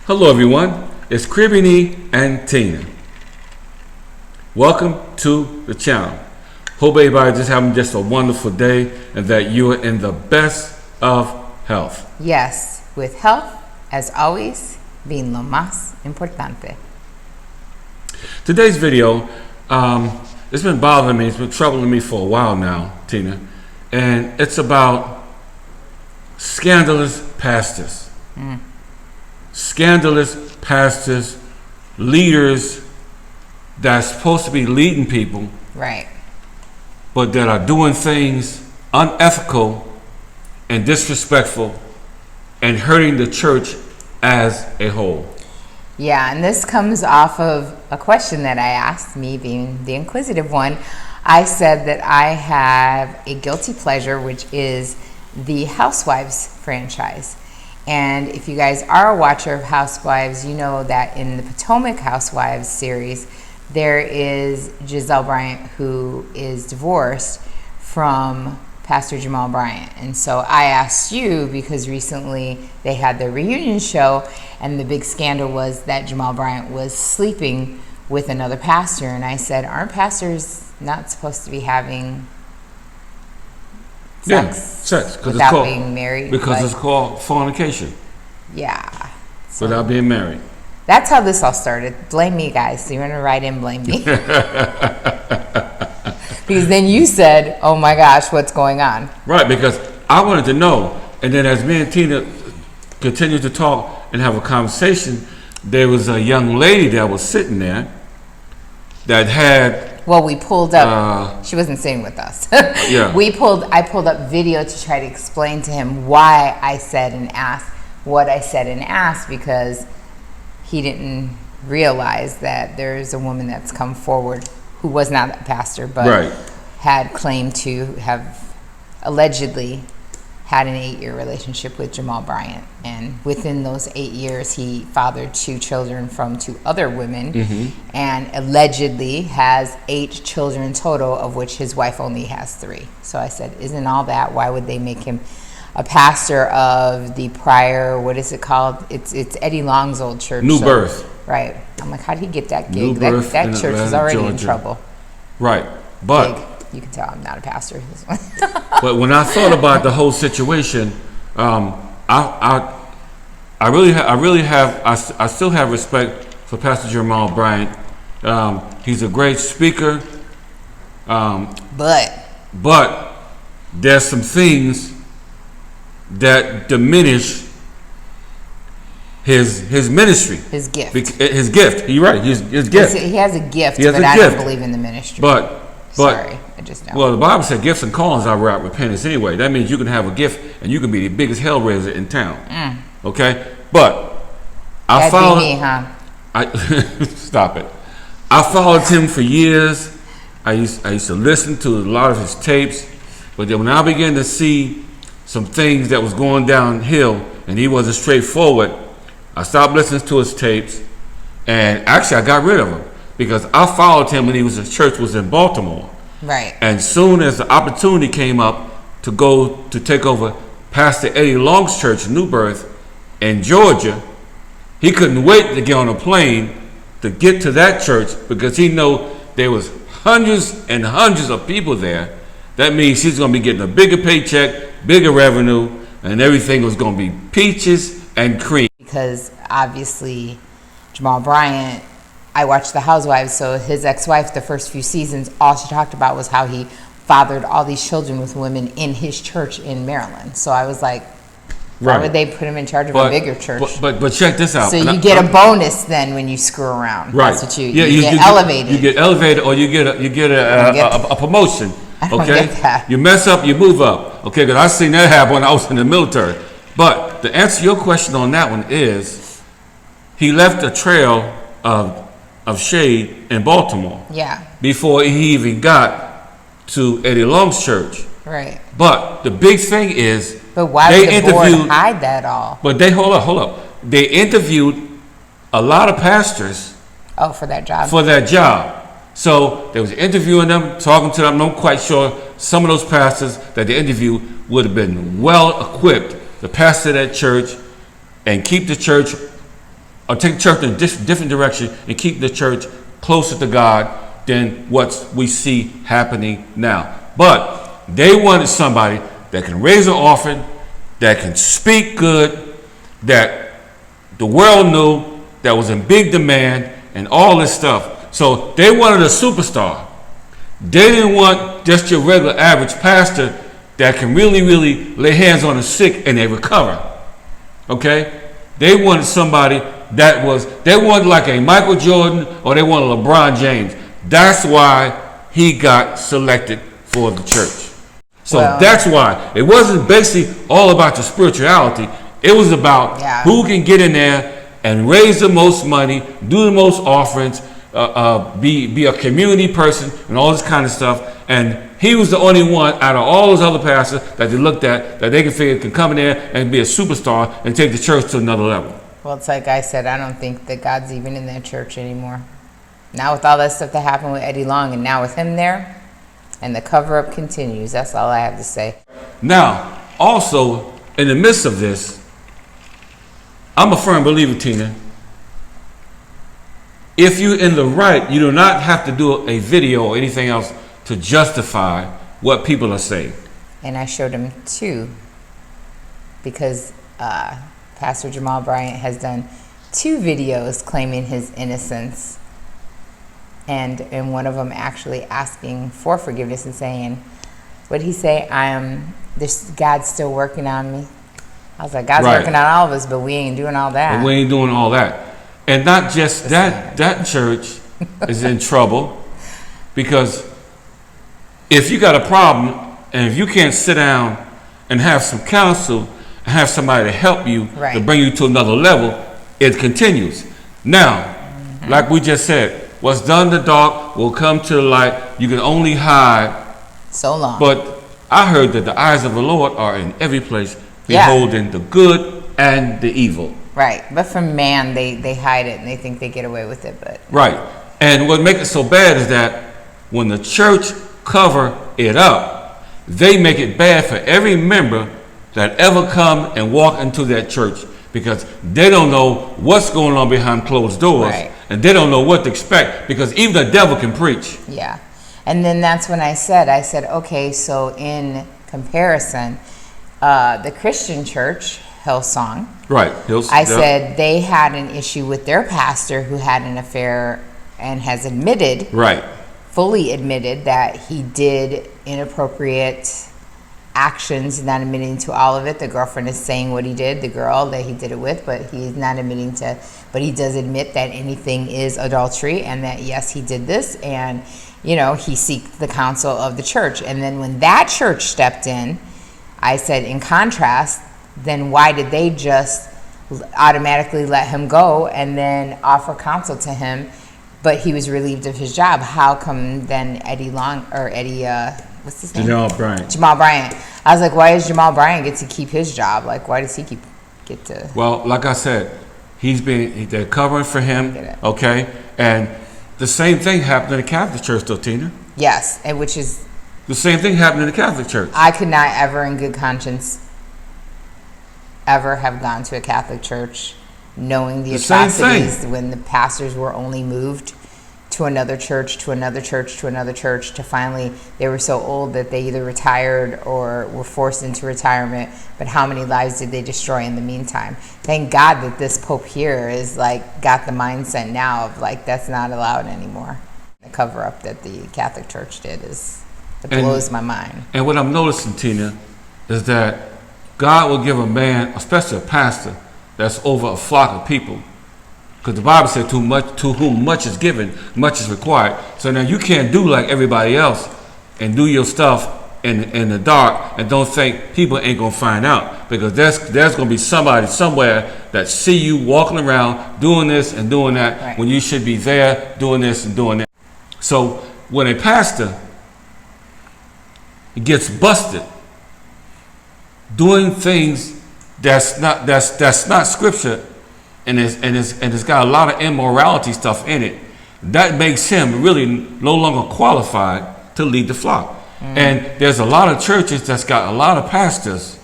Hello everyone, it's Cribini and Tina. Welcome to the channel. Hope everybody just having just a wonderful day and that you are in the best of health. Yes, with health, as always, being lo más importante. Today's video, it's been bothering me, it's been troubling me for a while now, Tina, and it's about scandalous pastors. Scandalous pastors, leaders that's supposed to be leading people, Right. but that are doing things unethical and disrespectful and hurting the church as a whole. Yeah, and this comes off of a question that I asked, me being the inquisitive one. I said that I have a guilty pleasure, which is the Housewives franchise. And if you guys are a watcher of Housewives, you know that in the Potomac Housewives series, there is Giselle Bryant, who is divorced from Pastor Jamal Bryant. And so I asked you, because recently they had their reunion show, and the big scandal was that Jamal Bryant was sleeping with another pastor. And I said, aren't pastors not supposed to be having sex without being married? Because it's called fornication. Yeah. So without being married. That's how this all started. Blame me, guys. So you want to write in, blame me. Because then you said, oh my gosh, what's going on? Right, because I wanted to know. And then as me and Tina continued to talk and have a conversation, there was a young lady that was sitting there that had... Well, we pulled up. She wasn't sitting with us. Yeah. I pulled up video to try to explain to him why I said and asked what I said and asked, because he didn't realize that there's a woman that's come forward who was not a pastor, but had claimed to have allegedly had an 8-year relationship with Jamal Bryant. And within those 8 years, he fathered 2 children from 2 other women, and allegedly has 8 children total, of which his wife only has 3. So I said, isn't all that, why would they make him a pastor of the prior, what is it called? It's Eddie Long's old church. New Birth. Right. I'm like, how did he get that gig? New Birth that in church Atlanta, is already Georgia. in trouble. Right. But... Big. You can tell I'm not a pastor. But when I thought about the whole situation, I still have respect for Pastor Jamal Bryant. He's a great speaker. But there's some things that diminish his ministry. His gift. His gift. You're right. His gift. He has a gift, but I don't believe in the ministry. Sorry, I just don't. Well, the Bible said gifts and callings are without repentance anyway. That means you can have a gift and you can be the biggest hellraiser in town. Okay? But I followed... That'd be me, huh? Stop it. I followed him for years. I used to listen to a lot of his tapes. But then when I began to see some things that was going downhill and he wasn't straightforward, I stopped listening to his tapes. And actually, I got rid of him, because I followed him when his church was in Baltimore. Right. And soon as the opportunity came up to go to take over Pastor Eddie Long's church, New Birth, in Georgia, he couldn't wait to get on a plane to get to that church, because he knew there was hundreds and hundreds of people there. That means he's going to be getting a bigger paycheck, bigger revenue, and everything was going to be peaches and cream. Because obviously Jamal Bryant, I watched The Housewives, so his ex-wife, the first few seasons, all she talked about was how he fathered all these children with women in his church in Maryland. So I was like, why would they put him in charge of a bigger church? But check this out. So you get a bonus then when you screw around. Right. That's what you get elevated. You get elevated, or you get a promotion. I don't Okay. get that. You mess up, you move up. Okay, because I seen that happen when I was in the military. But the answer to your question on that one is, he left a trail of shade in Baltimore. Yeah. Before he even got to Eddie Long's church. Right. But the big thing is, but why would the board hide that all? But they hold up. They interviewed a lot of pastors. Oh, for that job. For that job. So they was interviewing them, talking to them. I'm quite sure some of those pastors that they interviewed would have been well equipped to pastor that church and keep the church or take the church in a different direction and keep the church closer to God than what we see happening now. But they wanted somebody that can raise an offering, that can speak good, that the world knew, that was in big demand, and all this stuff. So they wanted a superstar. They didn't want just your regular average pastor that can really, really lay hands on the sick and they recover. Okay? They wanted somebody they wanted like a Michael Jordan, or they wanted LeBron James. That's why he got selected for the church. So that's why. It wasn't basically all about the spirituality. It was about who can get in there and raise the most money, do the most offerings, be a community person, and all this kind of stuff. And he was the only one out of all those other pastors that they looked at that they could figure can come in there and be a superstar and take the church to another level. Well, it's like I said, I don't think that God's even in that church anymore. Now with all that stuff that happened with Eddie Long, and now with him there, and the cover-up continues. That's all I have to say. Now, also, in the midst of this, I'm a firm believer, Tina. If you're in the right, you do not have to do a video or anything else to justify what people are saying. And I showed him two, because Pastor Jamal Bryant has done 2 videos claiming his innocence, and in one of them actually asking for forgiveness and saying, what did he say? God's still working on me. I was like, God's working on all of us, but we ain't doing all that. But we ain't doing all that. And not just that church is in trouble, because if you got a problem and if you can't sit down and have some counsel and have somebody to help you to bring you to another level, it continues. Now, like we just said, what's done in the dark will come to the light. You can only hide so long. But I heard that the eyes of the Lord are in every place, beholding the good and the evil. Right, but from man, they hide it and they think they get away with it. But right, and what makes it so bad is that when the church cover it up, they make it bad for every member that ever come and walk into that church, because they don't know what's going on behind closed doors, and they don't know what to expect, because even the devil can preach. Yeah, and then that's when I said, okay, so in comparison, the Christian church, Hillsong, I said they had an issue with their pastor who had an affair and has admitted, fully admitted, that he did inappropriate actions, not admitting to all of it. The girlfriend is saying what he did, the girl that he did it with, but he's not admitting to, but he does admit that anything is adultery, and that yes, he did this, and he seeked the counsel of the church. And then when that church stepped in, I said, in contrast, then why did they just automatically let him go and then offer counsel to him, but he was relieved of his job? How come then what's his name? Jamal Bryant. I was like, why does Jamal Bryant get to keep his job? Like, why does he get to? Well, like I said, they're covering for him, okay? And the same thing happened in the Catholic Church, though, Tina. Yes, and which is... The same thing happened in the Catholic Church. I could not ever, in good conscience, ever have gone to a Catholic church knowing the atrocities when the pastors were only moved to another church, to another church, to another church, to finally they were so old that they either retired or were forced into retirement. But how many lives did they destroy in the meantime? Thank God that this Pope here is got the mindset now of that's not allowed anymore. The cover up that the Catholic Church did blows my mind. And what I'm noticing, Tina, is that God will give a man, especially a pastor, that's over a flock of people. Because the Bible said, to whom much is given, much is required. So now you can't do like everybody else and do your stuff in the dark and don't think people ain't going to find out. Because there's going to be somebody somewhere that see you walking around doing this and doing that when you should be there doing this and doing that. So when a pastor gets busted doing things that's not scripture, and it's got a lot of immorality stuff in it, that makes him really no longer qualified to lead the flock. And there's a lot of churches that's got a lot of pastors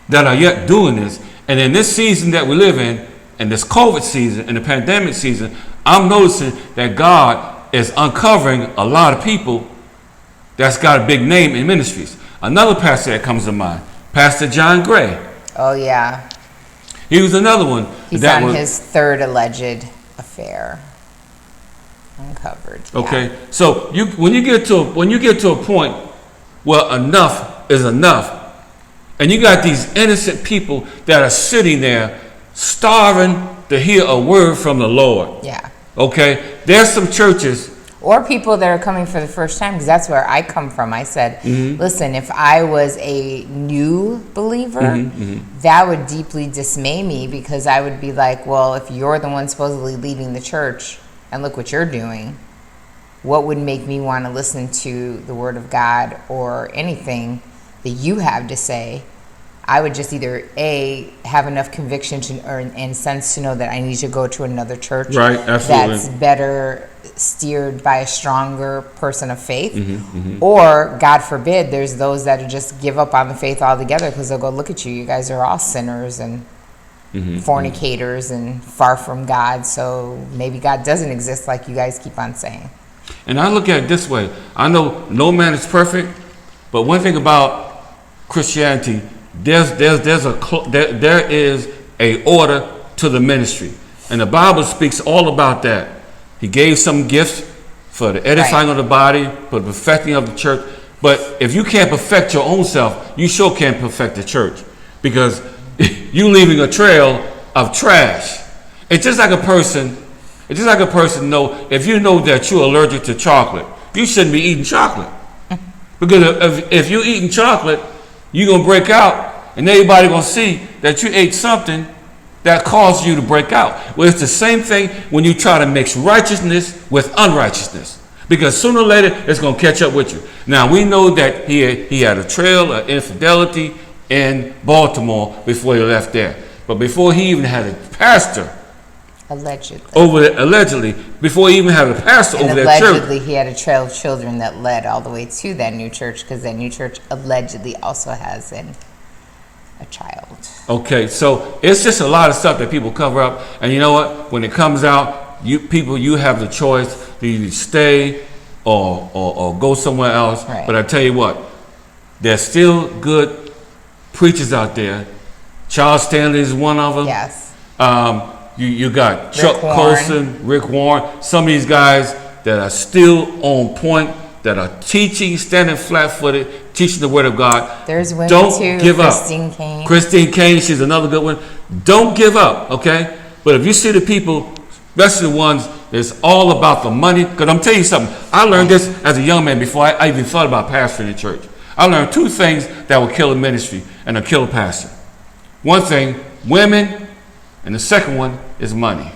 that are yet doing this. And in this season that we live in, in this COVID season, in the pandemic season, I'm noticing that God is uncovering a lot of people that's got a big name in ministries. Another pastor that comes to mind, Pastor John Gray. Oh, yeah. He was another one. He's on his third alleged affair. Uncovered. Okay, yeah. so when you get to a point where enough is enough, and you got these innocent people that are sitting there starving to hear a word from the Lord. Yeah. Okay, there's some churches. Or people that are coming for the first time, because that's where I come from. I said, listen, if I was a new believer, that would deeply dismay me, because I would be like, well, if you're the one supposedly leading the church and look what you're doing, what would make me want to listen to the word of God or anything that you have to say? I would just either have enough conviction and sense to know that I need to go to another church, right? Absolutely. That's better steered by a stronger person of faith, or God forbid, there's those that just give up on the faith altogether, because they'll go, look at you guys are all sinners and fornicators and far from God, so maybe God doesn't exist like you guys keep on saying. And I look at it this way. I know no man is perfect, but one thing about Christianity, there is a order to the ministry, and the Bible speaks all about that. He gave some gifts for the edifying of the body, for the perfecting of the church. But if you can't perfect your own self, you sure can't perfect the church, because you leaving a trail of trash. It's just like a person. It's just like a person know, if you know that you're allergic to chocolate, you shouldn't be eating chocolate, because if you're eating chocolate, you're gonna break out, and everybody gonna see that you ate something that caused you to break out. Well, it's the same thing when you try to mix righteousness with unrighteousness, because sooner or later it's going to catch up with you. Now, we know that he had a trail of infidelity in Baltimore before he left there. But before he even had a pastor, allegedly, before he even had a pastor over that church. Allegedly, he had a trail of children that led all the way to that new church, because that new church allegedly also has a child. Okay, so it's just a lot of stuff that people cover up, and you know what? When it comes out, you have the choice to either stay or go somewhere else. Right. But I tell you what, there's still good preachers out there. Charles Stanley is one of them. Yes. You got Chuck Colson, Rick Warren, some of these guys that are still on point, that are teaching, standing flat-footed, teaching the Word of God. There's women Don't too. give Christine up. Kane. Christine Kane, she's another good one. Don't give up, okay? But if you see the people, especially the ones that's all about the money, because I'm telling you something, I learned this as a young man before I even thought about pastoring a church. I learned two things that will kill a ministry and will kill a pastor. One thing, women, and the second one is money.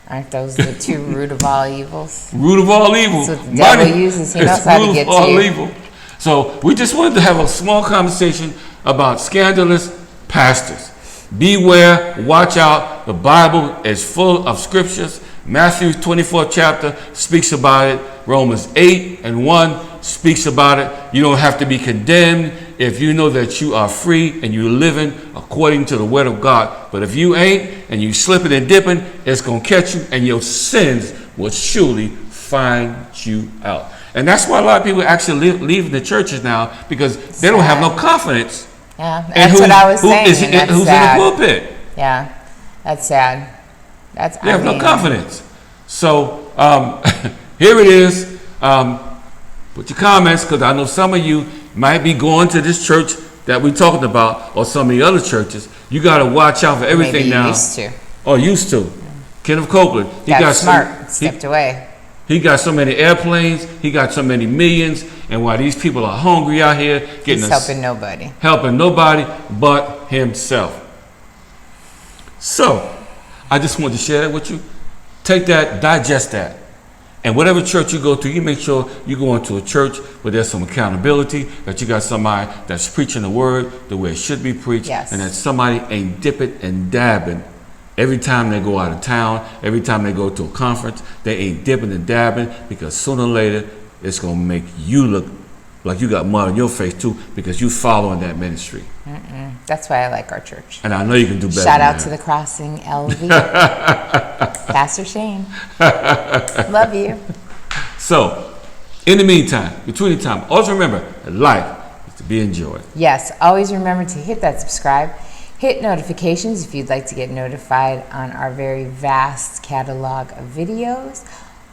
Aren't those the two root of all evils? Root of all evil. That's what the devil uses. He knows how to get to you. All evil. So we just wanted to have a small conversation about scandalous pastors. Beware, watch out. The Bible is full of scriptures. Matthew 24th chapter speaks about it. Romans 8:1 speaks about it. You don't have to be condemned if you know that you are free and you're living according to the word of God. But if you ain't, and you slipping and dipping, it's going to catch you, and your sins will surely find you out. And that's why a lot of people actually leave the churches now, because they don't have no confidence. Yeah, that's what I was saying. Who's in the pulpit. Yeah, that's sad. They have no confidence. So here it is. Put your comments, because I know some of you might be going to this church that we're talking about, or some of the other churches. You got to watch out for everything now. Used to. Oh, used to. Kenneth Copeland. He got smart. Stepped away. He got so many airplanes. He got so many millions. And while these people are hungry out here, he's helping nobody. Helping nobody but himself. So, I just wanted to share that with you. Take that, digest that. And whatever church you go to, you make sure you go into a church where there's some accountability, that you got somebody that's preaching the word the way it should be preached, yes. And that somebody ain't dipping and dabbing every time they go out of town, every time they go to a conference. They ain't dipping and dabbing, because sooner or later it's going to make you look like you got mud on your face too, because you following that ministry. That's why I like our church. And I know you can do better. Shout out to the Crossing LV. Pastor Shane. Love you. So, in the meantime, between the time, always remember that life is to be enjoyed. Yes, always remember to hit that subscribe. Hit notifications if you'd like to get notified on our very vast catalog of videos.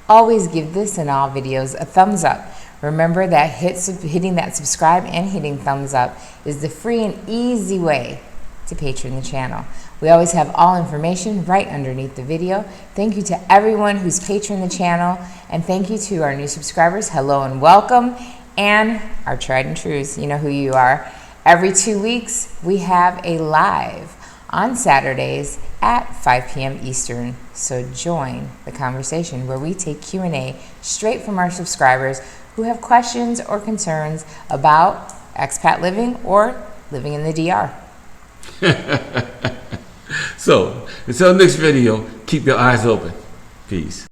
Always give this and all videos a thumbs up. Remember that hitting that subscribe and hitting thumbs up is the free and easy way to patron the channel. We always have all information right underneath the video. Thank you to everyone who's patroned the channel, and thank you to our new subscribers. Hello and welcome, and our tried and trues. You know who you are. Every 2 weeks, we have a live on Saturdays at 5 p.m. Eastern. So join the conversation where we take Q&A straight from our subscribers who have questions or concerns about expat living or living in the DR. So, until next video, keep your eyes open. Peace.